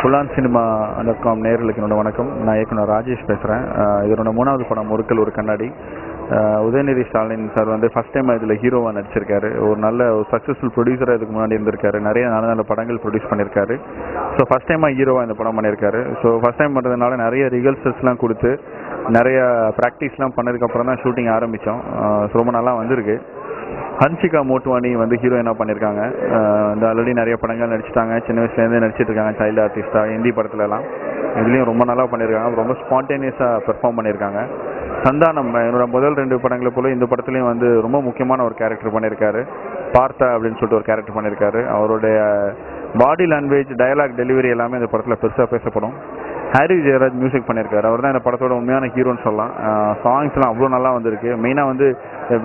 புலான் சினிமா.com நேயர்களுக்கு என்னோட வணக்கம். நான் இயக்குனர் ராஜேஷ் பேசுகிறேன். இதனோட 3வது படம் ஒருக்கல் ஒரு கண்ணாடி. உதயநிதி ஸ்டாலின் சார் வந்து ஃபஸ்ட் டைம் இதில் ஹீரோவாக நடிச்சிருக்காரு. ஒரு நல்ல சக்ஸஸ்ஃபுல் ப்ரொடியூசராக இதுக்கு முன்னாடி இருந்திருக்காரு. நிறைய நல்ல நல்ல படங்கள் ப்ரொடியூஸ் பண்ணியிருக்காரு. ஸோ ஃபஸ்ட் டைமாக ஹீரோவாக இந்த படம் பண்ணியிருக்காரு. ஸோ ஃபஸ்ட் டைம் பண்ணுறதுனால நிறைய ரிஹர்சல்ஸ்லாம் கொடுத்து நிறைய ப்ராக்டிஸ்லாம் பண்ணதுக்கப்புறம் தான் ஷூட்டிங் ஆரம்பித்தோம். ரொம்ப நல்லா வந்திருக்கு. ஹன்சிகா மோட்வானி வந்து ஹீரோயினாக பண்ணியிருக்காங்க. இந்த ஆல்ரெடி நிறைய படங்கள் நடிச்சிட்டாங்க. சின்ன வயசுலேருந்தே நடிச்சிட்டு இருக்காங்க. சைல்டு ஆர்டிஸ்டாக ஹிந்தி படத்துலலாம் இதுலேயும் ரொம்ப நல்லா பண்ணியிருக்காங்க. ரொம்ப ஸ்பான்டேனியஸாக பெர்ஃபார்ம் பண்ணியிருக்காங்க. சந்தானம் என்னோட முதல் 2 படங்களை போல இந்த படத்துலையும் வந்து ரொம்ப முக்கியமான ஒரு கேரக்டர் பண்ணியிருக்காரு. பார்த்தா அப்படின்னு சொல்லிட்டு ஒரு கேரக்டர் பண்ணியிருக்காரு. அவருடைய பாடி லாங்குவேஜ், டயலாக் டெலிவரி எல்லாமே இந்த படத்தில் பெருசாக பேசப்படும். ஹாரி ஜெயராஜ் மியூசிக் பண்ணியிருக்காரு. அவர் தான் இந்த படத்தோட உண்மையான ஹீரோன்னு சொல்லலாம். சாங்ஸ்லாம் அவ்வளோ நல்லா வந்திருக்கு. மெயினாக வந்து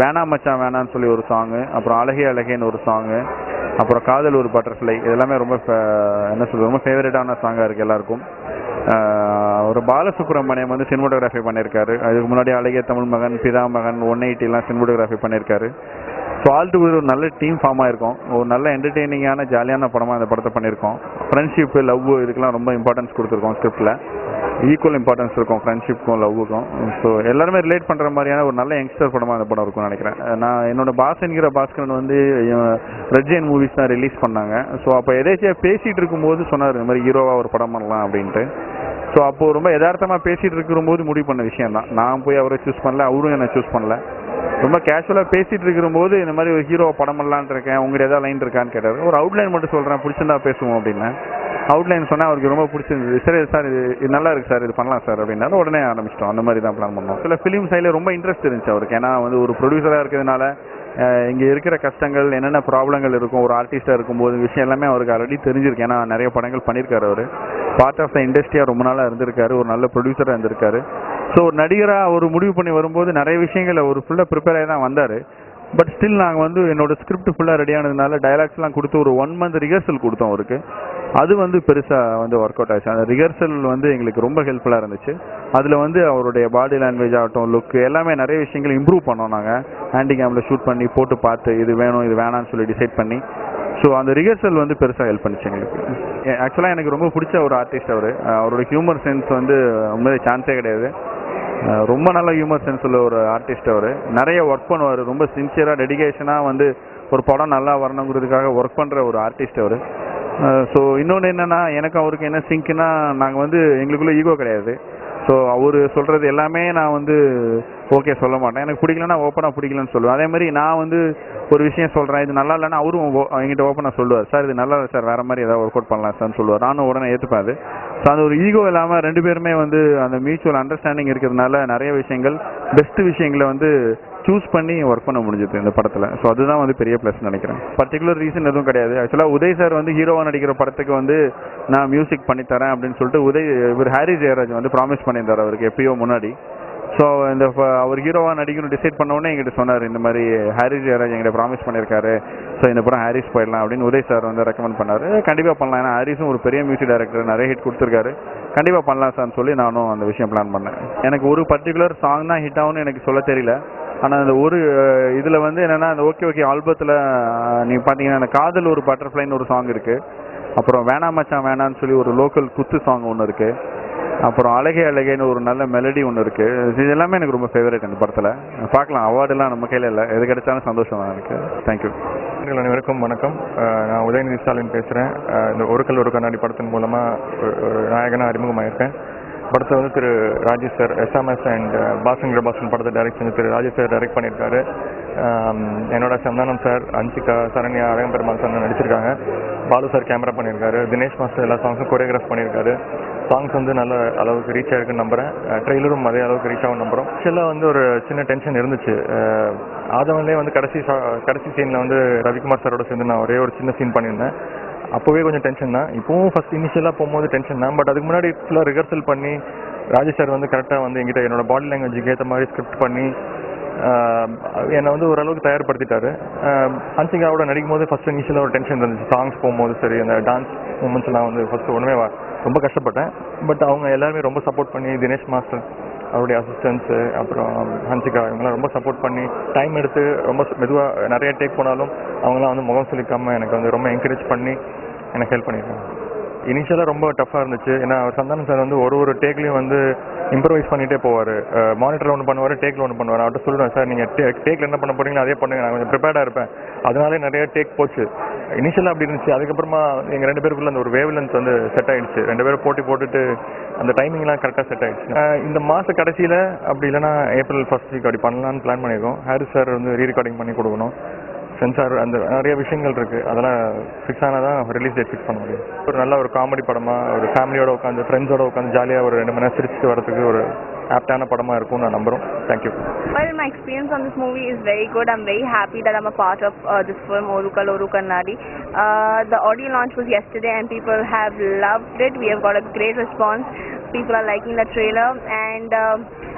வேணா மச்சான் வேணான்னு சொல்லி ஒரு சாங்கு, அப்புறம் அழகே அழகேன்னு ஒரு சாங்கு, அப்புறம் காதல் ஒரு பட்டர்ஃப்ளை, இதெல்லாமே ரொம்ப என்ன சொல்கிறது, ரொம்ப ஃபேவரட்டான சாங்காக இருக்குது எல்லாருக்கும். ஒரு பாலசுப்ரமணியம் வந்து சினிமோட்டோகிராஃபி பண்ணியிருக்காரு. அதுக்கு முன்னாடி அழகிய தமிழ் மகன், பிதா மகன், 180 சினிமோட்டோகிராஃபி பண்ணியிருக்காரு. ஸோ ஆல்டுகெதர் ஒரு நல்ல டீம் ஃபார்ம் ஆகிருக்கும். ஒரு நல்ல என்டர்டெய்னிங்கான ஜாலியான படமாக இந்த படத்தை பண்ணியிருக்கோம். ஃப்ரெண்ட்ஷிப்பு, லவ் இதுக்கெல்லாம் ரொம்ப இம்பார்ட்டன்ஸ் கொடுத்துருக்கோம். ஸ்கிரிப்டில் ஈக்குவல் இம்பார்ட்டன்ஸ் இருக்கும் ஃப்ரெண்ட்ஷிப்புக்கும் லவ்வுக்கும். ஸோ எல்லாருமே ரிலேட் பண்ணுற மாதிரியான ஒரு நல்ல யங்ஸ்டர் படமாக இந்த படம் இருக்கும்னு நினைக்கிறேன். நான் என்னோட பாஸ் என்கிற பாஸ்கரன் வந்து ரெட் ஜெயின் மூவிஸ் தான் ரிலீஸ் பண்ணாங்க. ஸோ அப்போ எதாச்சியாக பேசிகிட்டு இருக்கும்போது சொன்னார் இந்த மாதிரி ஹீரோவாக ஒரு படம் பண்ணலாம் அப்படின்ட்டு. ஸோ அப்போது ரொம்ப யதார்த்தமாக பேசிகிட்டு இருக்கும்போது முடிவு பண்ண விஷயம் தான். நான் போய் அவரை சூஸ் பண்ணல, அவரும் என்னை சூஸ் பண்ணல. ரொம்ப கேஷுவலாக பேசிகிட்டு இருக்கிறபோது இந்த மாதிரி ஒரு ஹீரோ படம் பண்ணலான்னு இருக்கேன், உங்கள்கிட்ட ஏதாவது லைன் இருக்கான்னு கேட்டார். ஒரு அவுட்லைன் மட்டும் சொல்கிறேன், பிடிச்சிருந்தா பேசுவோம் அப்படின்னு அவுட்லைன் சொன்னால் அவருக்கு ரொம்ப பிடிச்சிருந்தது. சரி சார், இது நல்லா இருக்குது சார், இது பண்ணலாம் சார் அப்படின்னாலும் உடனே ஆரம்பிச்சிட்டோம். அந்த மாதிரி தான் பிளான் பண்ணோம். சில ஃபிலிம் சைடில் ரொம்ப இன்ட்ரெஸ்ட் இருந்துச்சு அவருக்கு. ஏன்னா வந்து ஒரு ப்ரொடியூசராக இருக்கிறதுனால இங்கே இருக்கிற கஷ்டங்கள், என்னென்ன ப்ராப்ளங்கள் இருக்கும் ஒரு ஆர்டிஸ்டாக இருக்கும்போது விஷயம் எல்லாமே அவருக்கு ஆல்ரெடி தெரிஞ்சிருக்கு. ஏன்னா நிறைய படங்கள் பண்ணியிருக்காரு. அவர் பார்ட் ஆஃப் த இண்டஸ்ட்ரியாக ரொம்ப நாளாக இருந்திருக்காரு. ஒரு நல்ல ப்ரொடியூசராக இருந்திருக்காரு. ஸோ ஒரு நடிகராக ஒரு முடிவு பண்ணி வரும்போது நிறைய விஷயங்களை ஒரு ஃபுல்லாக ப்ரிப்பேர் ஆகி தான் வந்தார். பட் ஸ்டில் நாங்கள் வந்து என்னோட ஸ்கிரிப்ட் ஃபுல்லாக ரெடியானதுனால டைலாக்ஸ்லாம் கொடுத்து ஒரு 1 மந்த் ரிஹர்சல் கொடுத்தோம் அவருக்கு. அது வந்து பெருசாக வந்து ஒர்க் அவுட் ஆச்சு. அந்த ரிஹர்சல் வந்து எங்களுக்கு ரொம்ப ஹெல்ப்ஃபுல்லாக இருந்துச்சு. அதில் வந்து அவருடைய பாடி லாங்குவேஜ் ஆகட்டும், லுக்கு எல்லாமே நிறைய விஷயங்கள் இம்ப்ரூவ் பண்ணோம். நாங்கள் ஹேண்டி கேமில் ஷூட் பண்ணி போட்டு பார்த்து இது வேணும் இது வேணான்னு சொல்லி டிசைட் பண்ணி, ஸோ அந்த ரிஹர்சல் வந்து பெருசாக ஹெல்ப் பண்ணிச்சு எங்களுக்கு. ஆக்சுவலாக எனக்கு ரொம்ப பிடிச்ச ஒரு ஆர்டிஸ்ட் அவர். அவரோட ஹியூமர் சென்ஸ் வந்து உண்மையிலே சான்ஸே கிடையாது. ரொம்ப நல்ல ஹியூமர் சென்ஸ் உள்ள ஒரு ஆர்டிஸ்ட் அவர். நிறைய ஒர்க் பண்ணுவார். ரொம்ப சின்சியராக டெடிகேஷனாக வந்து ஒரு படம் நல்லா வரணுங்கிறதுக்காக ஒர்க் பண்ணுற ஒரு ஆர்டிஸ்ட் அவர். ஸோ இன்னொன்று என்னென்னா, எனக்கு அவருக்கு என்ன சிங்க்னா, நாங்கள் வந்து எங்களுக்குள்ளே ஈகோ கிடையாது. ஸோ அவர் சொல்கிறது எல்லாமே நான் வந்து ஓகே சொல்ல மாட்டேன். எனக்கு பிடிக்கலன்னா ஓப்பனாக பிடிக்கலன்னு சொல்லுவேன். அதே மாதிரி நான் வந்து ஒரு விஷயம் சொல்கிறேன், இது நல்லா இல்லைன்னா அவரும் என்கிட்ட ஓப்பனாக சொல்லுவார், சார் இது நல்லா இல்லை சார், வேறு மாதிரி ஏதாவது ஒர்க் அவுட் பண்ணலாம் சார்னு சொல்லுவார். நானும் உடனே ஏற்றுப்பேன் அது. ஸோ அந்த ஒரு ஈகோ இல்லாமல் 2 பேருமே வந்து அந்த மியூச்சுவல் அண்டர்ஸ்டாண்டிங் இருக்கிறதுனால நிறைய விஷயங்கள், பெஸ்ட் விஷயங்களை வந்து சூஸ் பண்ணி ஒர்க் பண்ண முடிஞ்சது இந்த படத்தில். ஸோ அதுதான் வந்து பெரிய ப்ளஸ் நினைக்கிறேன். பர்டிகுலர் ரீசன் எதுவும் கிடையாது. ஆக்சுவலாக உதய் சார் வந்து ஹீரோவாக நடிக்கிற படத்துக்கு வந்து நான் மியூசிக் பண்ணித்தரேன் அப்படின்னு சொல்லிட்டு இவர் ஹாரி ஜெயராஜ் வந்து ப்ராமிஸ் பண்ணியிருந்தார் அவருக்கு எப்பயோ முன்னாடி. ஸோ இந்த அவர் ஹீரோவாக நடிக்கணும் டிசைட் பண்ணோடனே எங்கிட்ட சொன்னார், இந்த மாதிரி ஹாரி ஜெயராஜ் எங்கிட்ட ப்ராமிஸ் பண்ணியிருக்காரு, ஸோ இந்த படம் ஹாரிஸ் போயிடலாம் அப்படின்னு உதய் சார் வந்து ரெக்கமெண்ட் பண்ணார். கண்டிப்பாக பண்ணலாம், ஏன்னா ஹாரிஸும் ஒரு பெரிய மியூசிக் டைரக்டர், நிறைய ஹிட் கொடுத்துருக்காரு, கண்டிப்பாக பண்ணலாம் சார்னு சொல்லி நானும் அந்த விஷயம் பிளான் பண்ணேன். எனக்கு ஒரு பர்டிகுலர் சாங் தான் ஹிட் ஆகும்னு எனக்கு சொல்ல தெரியல. ஆனால் அந்த ஒரு இதில் வந்து என்னென்னா, அந்த ஓகே ஆல்பத்தில் நீங்கள் பார்த்தீங்கன்னா அந்த காதல் ஒரு பட்டர்ஃப்ளைன்னு ஒரு சாங் இருக்குது. அப்புறம் வேணா மச்சான் வேணான்னு சொல்லி ஒரு லோக்கல் குத்து சாங் ஒன்று இருக்குது. அப்புறம் அழகே அழகேன்னு ஒரு நல்ல மெலடி ஒன்று இருக்குது. இது எல்லாமே எனக்கு ரொம்ப ஃபேவரட் இந்த படத்தில். பார்க்கலாம், அவார்டெல்லாம் நம்ம கையில் இல்லை, எது கிடைச்சாலும் சந்தோஷம் தான் எனக்கு. தேங்க்யூ. அனைவருக்கும் வணக்கம். நான் உதயநிதி ஸ்டாலின் பேசுகிறேன். இந்த ஒருக்கல் ஒரு கண்ணாடி படத்தின் மூலமாக ஒரு நாயகனாக அறிமுகமாயிருக்கேன். படத்தை வந்து திரு ராஜேஷ் சார் எஸ்எம்எஸ் அண்ட் பாசங்கிற பாசன் படத்தை டைரக்ட் செஞ்சு திரு ராஜேஷ் சார் டைரக்ட் பண்ணியிருக்காரு. என்னோட சந்தானம் சார், அன்சிகா, சரண்யா, அழகம்பெருமாள் சார் நடிச்சிருக்காங்க. பாலு சார் கேமரா பண்ணியிருக்காரு. தினேஷ் மாஸ்டர் எல்லா சாங்ஸும் கொரியோகிராஃப் பண்ணியிருக்காரு. சாங்ஸ் வந்து நல்ல அளவுக்கு ரீச் ஆகிருக்குன்னு நம்புகிறேன். ட்ரெய்லரும் அதே அளவுக்கு ரீச் ஆகும் நம்புகிறோம். ஆக்சுவலாக வந்து ஒரு சின்ன டென்ஷன் இருந்துச்சு. ஆதவன்லேயே வந்து கடைசி சீனில் வந்து ரவிக்குமார் சாரோட சேர்ந்து நான் ஒரே ஒரு சின்ன சீன் பண்ணியிருந்தேன். அப்போவே கொஞ்சம் டென்ஷன் தான். இப்போவும் ஃபஸ்ட் இனிஷியலாக போகும்போது டென்ஷன் தான். பட் அதுக்கு முன்னாடி ஃபுல்லாக ரிஹர்சல் பண்ணி ராஜேஷ் சார் வந்து கரெக்டாக வந்து எங்கிட்ட என்னோட பாடி லாங்குவேஜுக்கு ஏற்ற மாதிரி ஸ்கிரிப்ட் பண்ணி என்னை வந்து ஓரளவுக்கு தயார்படுத்திட்டாரு. ஹன்சிகாவோட நடிக்கும் போது ஃபஸ்ட் இனிஷியலாக ஒரு டென்ஷன் இருந்துச்சு. சாங்ஸ் போகும்போது சரி, அந்த டான்ஸ் மூமெண்ட்ஸ்லாம் வந்து ஃபஸ்ட்டு ஒன்றுமே ரொம்ப கஷ்டப்பட்டேன். பட் அவங்க எல்லாருமே ரொம்ப சப்போர்ட் பண்ணி, தினேஷ் மாஸ்டர் அவருடைய அசிஸ்டன்ஸு, அப்புறம் ஹன்சிகா, இவங்கெல்லாம் ரொம்ப சப்போர்ட் பண்ணி டைம் எடுத்து ரொம்ப மெதுவாக நிறைய டேக் போனாலும் அவங்களாம் வந்து முகம் சொல்லிக்காமல் எனக்கு வந்து ரொம்ப என்கரேஜ் பண்ணி எனக்கு ஹெல்ப் பண்ணியிருக்காங்க. இனிஷியலாக ரொம்ப டஃப்பாக இருந்துச்சு. ஏன்னா சந்தானம் சார் வந்து ஒரு டேக்லேயும் வந்து இம்ப்ரவைஸ் பண்ணிகிட்டே போவார். மானிட்டரில் ஒன்று பண்ணுவார், டேக்கில் ஒன்று பண்ணுவார். அவர்கிட்ட சொல்லுவேன், சார் நீங்கள் டேக்கில் என்ன பண்ண போகிறீங்களோ அதே பண்ணுங்க, நான் கொஞ்சம் ப்ரிப்பேர்டாக இருப்பேன். அதனாலே நிறைய டேக் போச்சு. இனிஷியலாக அப்படி இருந்துச்சு. அதுக்கப்புறமா எங்கள் 2 பேருக்குள்ள அந்த ஒரு வேவ் லென்த் வந்து செட் ஆகிடுச்சு. 2 பேரும் போட்டுட்டு அந்த டைமிங்லாம் கரெக்டாக செட் ஆகிடுச்சு. இந்த மாத கடைசியில் அப்படி இல்லைனா ஏப்ரல் ஃபர்ஸ்ட் வீக் அப்படி பண்ணலான்னு பிளான் பண்ணியிருக்கோம். ஹாரிஸ் சார் வந்து ரீரெக்கார்டிங் பண்ணி கொடுக்கணும். சென்சார் அந்த நிறைய விஷயங்கள் இருக்குது. அதெல்லாம் ஃபிக்ஸ் ஆனால் தான் ரிலீஸ் டேட் ஃபிக்ஸ் பண்ண முடியும். ஒரு நல்ல ஒரு காமெடி படமாக ஒரு ஃபேமிலியோட உட்காந்து ஃப்ரெண்ட்ஸோட உட்காந்து ஜாலியாக ஒரு 2 மணி நேரம் சிரிச்சுட்டு வரதுக்கு ஒரு ஆப்டான படமாக இருக்கும்னு நான் நம்புகிறோம். Thank you. Well, my experience on this movie is very good. I'm very happy that I'm a part of this film, Orukal Oru Kannadi. The audio launch was yesterday and people have loved it. We have got a great response. People are liking the trailer and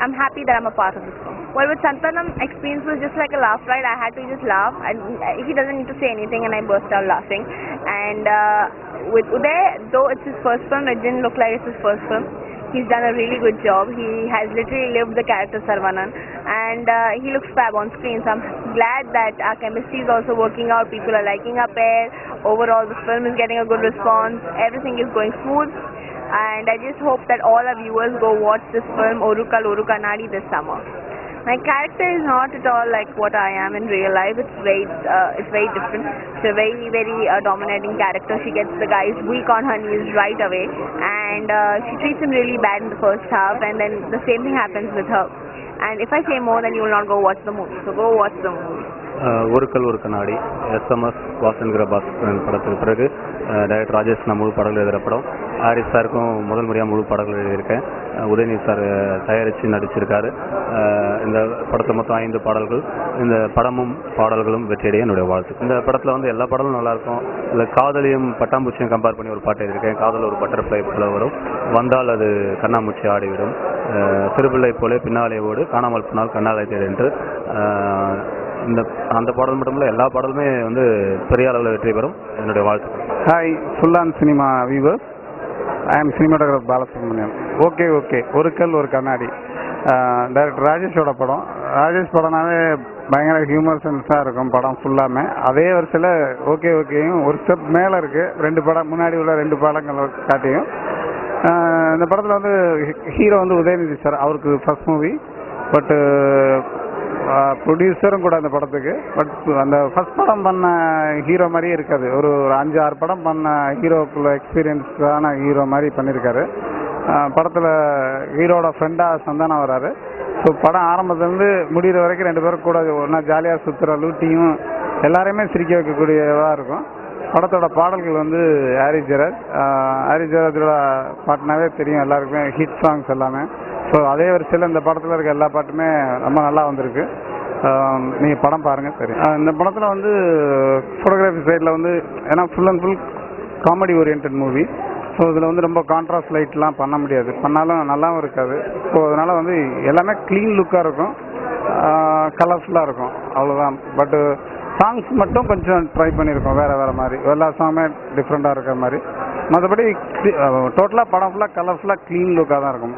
I'm happy that I'm a part of this film. Well, with Santanam, experience was just like a laugh ride. I had to just laugh and he doesn't need to say anything and I burst out laughing. And with Uday, though it's his first film, it didn't look like it's his first film. He's done a really good job. He has literally lived the character Sarvanan and he looks fab on screen. So I'm glad that our chemistry is also working out. People are liking our pair. Overall, the film is getting a good response. Everything is going smooth. And I just hope that all our viewers go watch this film, Orukal Oru Kannadi, this summer. My character is not at all like what I am in real life. It's very different. It's a very dominating character. She gets the guys weak on her knees right away, and she treats him really bad in the first half, and then the same thing happens with her. And if I say more, then you will not go watch the movie. So go watch the movie. ஒருக்கல் ஒரு கண்ணாடி SMS வாசன்கிற Bhaskaran படத்துக்கு பிறகு director Rajesh நான் முழு பாடல்கள் எழுதுகிற படம். Harris சாருக்கும் முதல் முறையாக முழு பாடல்கள் எழுதியிருக்கேன். உதயநிதி சார் தயாரித்து நடிச்சிருக்காரு. இந்த படத்தில் மொத்தம் 5 பாடல்கள். இந்த படமும் பாடல்களும் வெற்றியடைய என்னுடைய வாழ்த்து. இந்த படத்தில் வந்து எல்லா பாடலும் நல்லாயிருக்கும். இல்லை காதலியும் பட்டாம்பூச்சியும் கம்பேர் பண்ணி ஒரு பாட்டு எழுதியிருக்கேன். காதல் ஒரு பட்டர்ஃப்ளை போல வரும், வந்தால் அது கண்ணாமூச்சி ஆடிவிடும், சிறுபிள்ளை போலே பின்னாலே ஓடு, காணாமல் போனால் கண்ணாலை தேடு என்று அந்த பாடல் மட்டும் இல்லை, எல்லா பாடலுமே வந்து பெரிய அளவில் வெற்றி பெறும். என்னுடைய வாழ்த்துக்கள். Hi, full on cinema viewers. I am cinematographer Balasubramaniam. Okay ஒருக்கல் ஒரு கண்ணாடி டைரக்டர் ராஜேஷோட படம். ராஜேஷ் படம்னாவே பயங்கர ஹியூமர் சென்ஸாக இருக்கும் படம் ஃபுல்லாமே. அதே வருஷத்தில் ஓகேயும் ஒரு ஸ்டெப் மேலே இருக்குது. 2 படம் முன்னாடி உள்ள 2 படங்களை காட்டியும் இந்த படத்தில் வந்து ஹீரோ வந்து உதயநிதி சார். அவருக்கு ஃபர்ஸ்ட் மூவி. பட்டு ப்ரொடியூசரும் கூட அந்த படத்துக்கு. பட் அந்த ஃபர்ஸ்ட் படம் பண்ண ஹீரோ மாதிரியே இருக்காது. ஒரு 5-6 படம் பண்ண ஹீரோக்குள்ள எக்ஸ்பீரியன்ஸான ஹீரோ மாதிரி பண்ணியிருக்காரு. படத்தில் ஹீரோட ஃப்ரெண்டாக சந்தானம் வராரு. ஸோ படம் ஆரம்பத்துலேருந்து முடிகிற வரைக்கும் 2 பேரும் கூட ஒன்றா ஜாலியாக சுற்றுற லூட்டியும் எல்லாரையுமே சிரிக்க வைக்கக்கூடியதாக இருக்கும். படத்தோட பாடல்கள் வந்து ஹாரிஸ் ஜெயராஜோட பாட்டுனாவே தெரியும் எல்லாருக்குமே, ஹிட் சாங்ஸ் எல்லாமே. ஸோ அதே வரிசையில் இந்த படத்தில் இருக்க எல்லா பாட்டுமே ரொம்ப நல்லா வந்திருக்கு. நீங்கள் படம் பாருங்கள் தெரியும். இந்த படத்தில் வந்து ஃபோட்டோகிராஃபி சைடில் வந்து ஏன்னா full and full comedy orient movie. So இதில் வந்து ரொம்ப கான்ட்ராஸ்ட் லைட்லாம் பண்ண முடியாது, பண்ணாலும் நல்லாவும் இருக்காது. ஸோ அதனால் வந்து எல்லாமே க்ளீன் லுக்காக இருக்கும், கலர்ஃபுல்லாக இருக்கும், அவ்வளோதான். பட்டு சாங்ஸ் மட்டும் கொஞ்சம் ட்ரை பண்ணியிருக்கோம் வேறு மாதிரி. எல்லா சாங்குமே டிஃப்ரெண்ட்டாக இருக்கிற மாதிரி. மற்றபடி டோட்டலாக படம் ஃபுல்லாக கலர்ஃபுல்லாக க்ளீன் லுக்காக தான் இருக்கும்.